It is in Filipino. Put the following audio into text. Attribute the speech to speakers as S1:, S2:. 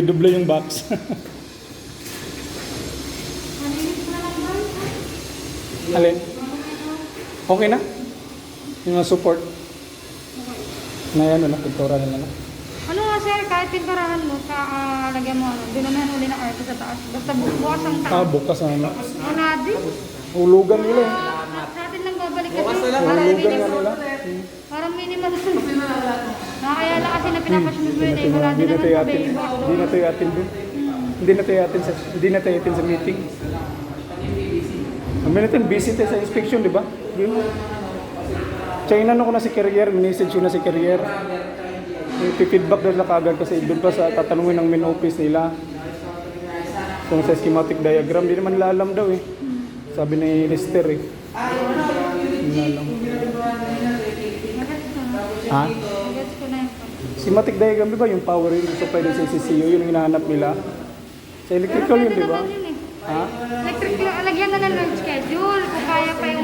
S1: Doble yung box. Alin? Okay na? Yung mga support. Na yan, ano, pintura na lang.
S2: Ano nga sir, kahit pinturahan mo, lagyan mo ano, dinunahan uli ng arte sa taas. Basta bukas ang taas.
S1: Bukas na ano.
S2: Unadi.
S1: Hulugan nila eh.
S2: Sa atin lang babalik kasi.
S1: Hulugan nga nila.
S2: Parang minimal. Nakakaya lang kasi na pinapash mo yun eh. Wala din naman sa baby.
S1: Hindi na tayo atin dun. Hindi na tayo atin sa meeting. Kami natin busy tayo sa inspection, di ba? China ko na si Carrier, message ko na si Carrier. I-feedback daw na kagad kasi doon pa sa tatanungin ng main office nila. Kung sa schematic diagram, di naman nila alam daw eh. Sabi ni Lester eh. Hindi na alam. Ha?
S2: Gets ko na yun.
S1: Schematic diagram, di ba? Yung power yung supply din sa CCU, yun yung hinahanap nila. Sa electrical yun, di ba?
S2: Naman yun eh.
S1: Ha?
S2: Electric, lagyan na lang ng schedule kung kaya pa yung